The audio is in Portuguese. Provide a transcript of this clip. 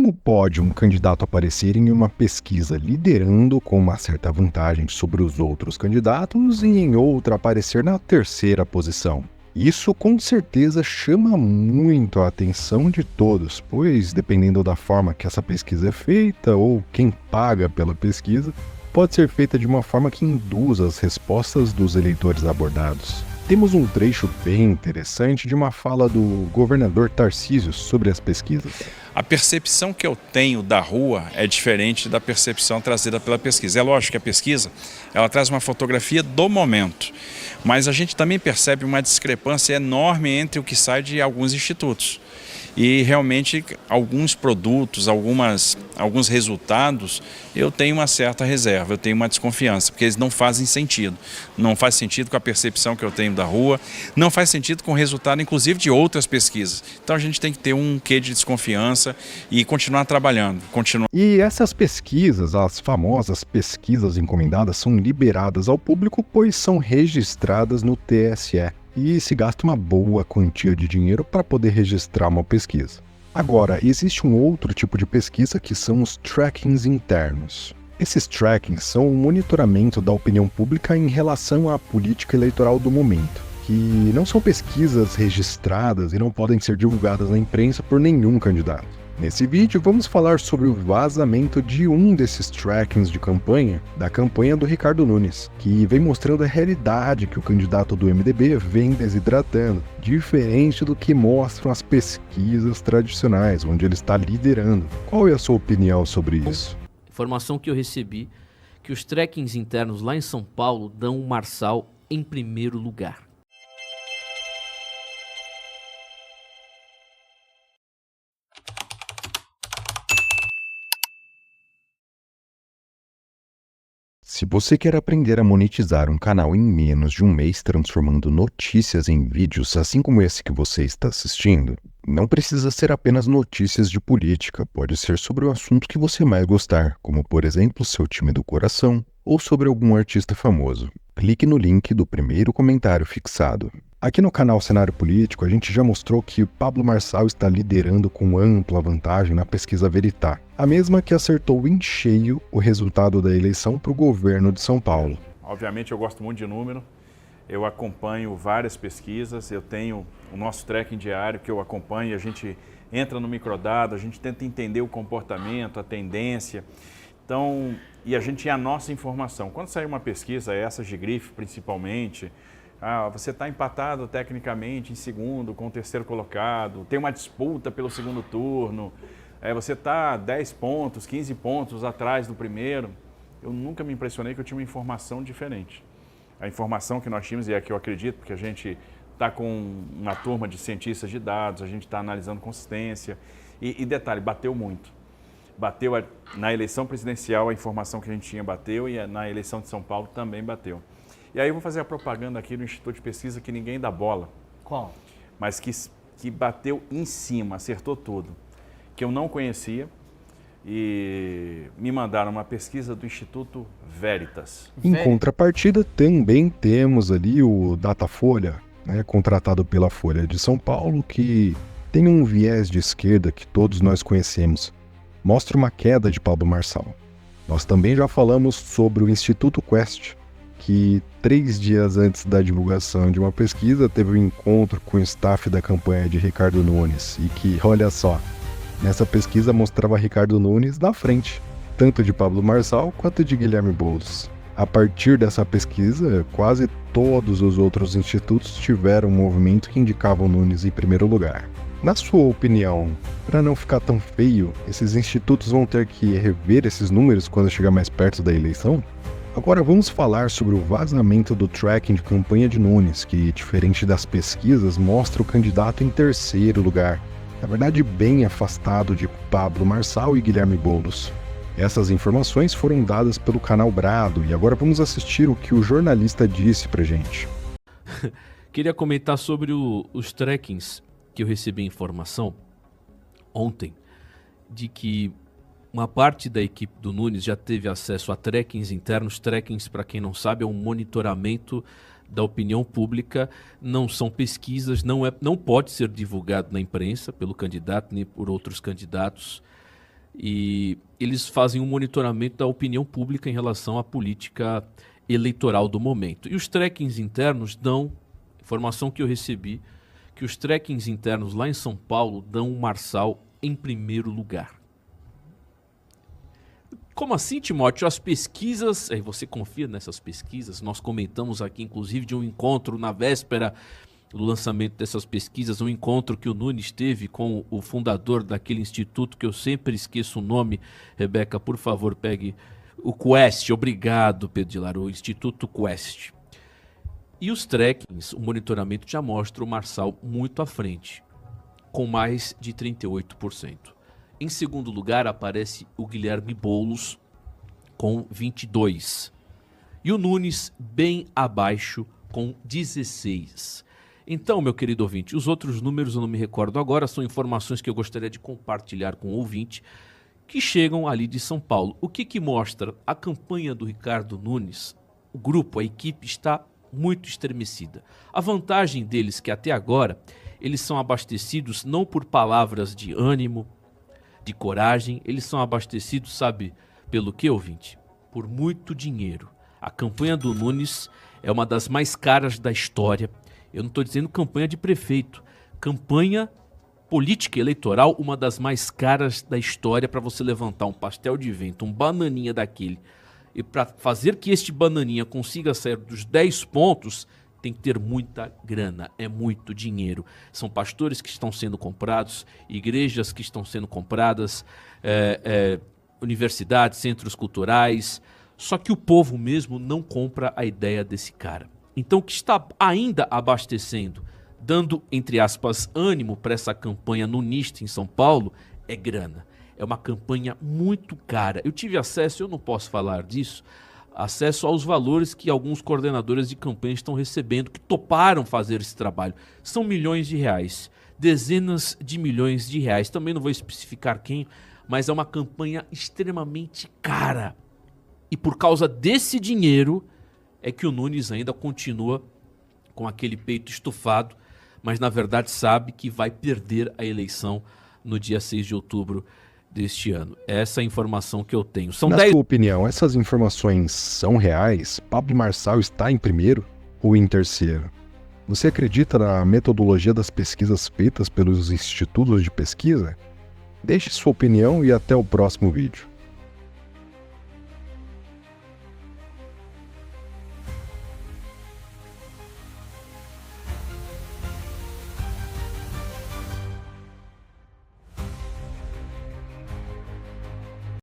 Como pode um candidato aparecer em uma pesquisa liderando com uma certa vantagem sobre os outros candidatos e em outra aparecer na terceira posição? Isso com certeza chama muito a atenção de todos, pois dependendo da forma que essa pesquisa é feita ou quem paga pela pesquisa, pode ser feita de uma forma que induza as respostas dos eleitores abordados. Temos um trecho bem interessante de uma fala do governador Tarcísio sobre as pesquisas. A percepção que eu tenho da rua é diferente da percepção trazida pela pesquisa. É lógico que a pesquisa ela traz uma fotografia do momento, mas a gente também percebe uma discrepância enorme entre o que sai de alguns institutos. E realmente alguns produtos, alguns resultados, eu tenho uma certa reserva, eu tenho uma desconfiança, porque eles não fazem sentido. Não faz sentido com a percepção que eu tenho da rua, não faz sentido com o resultado, inclusive, de outras pesquisas. Então a gente tem que ter um quê de desconfiança e continuar trabalhando. E essas pesquisas, as famosas pesquisas encomendadas, são liberadas ao público, pois são registradas no TSE. E se gasta uma boa quantia de dinheiro para poder registrar uma pesquisa. Agora, existe um outro tipo de pesquisa que são os trackings internos. Esses trackings são o monitoramento da opinião pública em relação à política eleitoral do momento, que não são pesquisas registradas e não podem ser divulgadas na imprensa por nenhum candidato. Nesse vídeo, vamos falar sobre o vazamento de um desses trackings de campanha, da campanha do Ricardo Nunes, que vem mostrando a realidade que o candidato do MDB vem desidratando, diferente do que mostram as pesquisas tradicionais, onde ele está liderando. Qual é a sua opinião sobre isso? Informação que eu recebi, que os trackings internos lá em São Paulo dão o Marçal em primeiro lugar. Se você quer aprender a monetizar um canal em menos de um mês transformando notícias em vídeos, assim como esse que você está assistindo, não precisa ser apenas notícias de política, pode ser sobre o assunto que você mais gostar, como por exemplo seu time do coração ou sobre algum artista famoso. Clique no link do primeiro comentário fixado. Aqui no canal Cenário Político, a gente já mostrou que Pablo Marçal está liderando com ampla vantagem na pesquisa Veritá, a mesma que acertou em cheio o resultado da eleição para o governo de São Paulo. Obviamente eu gosto muito de número, eu acompanho várias pesquisas, eu tenho o nosso tracking diário que eu acompanho, a gente entra no microdado, a gente tenta entender o comportamento, a tendência, então, e a gente a nossa informação. Quando sai uma pesquisa, essas de grife principalmente, você está empatado tecnicamente em segundo com o terceiro colocado, tem uma disputa pelo segundo turno, você está 10 pontos, 15 pontos atrás do primeiro. Eu nunca me impressionei que eu tinha uma informação diferente. A informação que nós tínhamos, e é a que eu acredito, porque a gente está com uma turma de cientistas de dados, a gente está analisando consistência. E detalhe, bateu muito. Bateu na eleição presidencial, a informação que a gente tinha bateu, e na eleição de São Paulo também bateu. E aí eu vou fazer a propaganda aqui do Instituto de Pesquisa que ninguém dá bola. Qual? Mas que bateu em cima, acertou tudo. Que eu não conhecia e me mandaram uma pesquisa do Instituto Veritas. Em contrapartida, também temos ali o Datafolha, contratado pela Folha de São Paulo, que tem um viés de esquerda que todos nós conhecemos. Mostra uma queda de Pablo Marçal. Nós também já falamos sobre o Instituto Quest, que 3 dias antes da divulgação de uma pesquisa teve um encontro com o staff da campanha de Ricardo Nunes e que, olha só, nessa pesquisa mostrava Ricardo Nunes na frente, tanto de Pablo Marçal quanto de Guilherme Boulos. A partir dessa pesquisa, quase todos os outros institutos tiveram um movimento que indicava o Nunes em primeiro lugar. Na sua opinião, para não ficar tão feio, esses institutos vão ter que rever esses números quando chegar mais perto da eleição? Agora vamos falar sobre o vazamento do tracking de campanha de Nunes, que, diferente das pesquisas, mostra o candidato em terceiro lugar, na verdade bem afastado de Pablo Marçal e Guilherme Boulos. Essas informações foram dadas pelo canal Brado, e agora vamos assistir o que o jornalista disse pra gente. Queria comentar sobre os trackings que eu recebi informação ontem, de que uma parte da equipe do Nunes já teve acesso a trackings internos. Trackings, para quem não sabe, é um monitoramento da opinião pública, não são pesquisas, não pode ser divulgado na imprensa pelo candidato nem por outros candidatos. e eles fazem um monitoramento da opinião pública em relação à política eleitoral do momento. E os trackings internos dão, informação que eu recebi, que os trackings internos lá em São Paulo dão o Marçal em primeiro lugar. Como assim, Timóteo? As pesquisas, aí você confia nessas pesquisas? Nós comentamos aqui, inclusive, de um encontro na véspera do lançamento dessas pesquisas, um encontro que o Nunes teve com o fundador daquele instituto, que eu sempre esqueço o nome. Rebeca, por favor, pegue o Quest. Obrigado, Pedro de Lara, o Instituto Quest. E os trackings, o monitoramento já mostra o Marçal muito à frente, com mais de 38%. Em segundo lugar aparece o Guilherme Boulos com 22%. E o Nunes bem abaixo com 16%. Então, meu querido ouvinte, os outros números eu não me recordo agora, são informações que eu gostaria de compartilhar com o ouvinte, que chegam ali de São Paulo. O que mostra? A campanha do Ricardo Nunes, o grupo, a equipe está muito estremecida. A vantagem deles é que até agora eles são abastecidos não por palavras de ânimo, de coragem, eles são abastecidos, sabe pelo que, ouvinte? Por muito dinheiro. A campanha do Nunes é uma das mais caras da história. Eu não estou dizendo campanha de prefeito, campanha política eleitoral, uma das mais caras da história, para você levantar um pastel de vento, um bananinha daquele, e para fazer que este bananinha consiga sair dos 10 pontos, tem que ter muita grana, é muito dinheiro. São pastores que estão sendo comprados, igrejas que estão sendo compradas, universidades, centros culturais, só que o povo mesmo não compra a ideia desse cara. Então, o que está ainda abastecendo, dando, entre aspas, ânimo para essa campanha nunista em São Paulo, é grana. É uma campanha muito cara. Eu tive acesso, eu não posso falar disso, acesso aos valores que alguns coordenadores de campanha estão recebendo, que toparam fazer esse trabalho. São milhões de reais, dezenas de milhões de reais. Também não vou especificar quem, mas é uma campanha extremamente cara. E por causa desse dinheiro é que o Nunes ainda continua com aquele peito estufado, mas na verdade sabe que vai perder a eleição no dia 6 de outubro deste ano. Essa é a informação que eu tenho. Na sua opinião, essas informações são reais? Pablo Marçal está em primeiro ou em terceiro? Você acredita na metodologia das pesquisas feitas pelos institutos de pesquisa? Deixe sua opinião e até o próximo vídeo.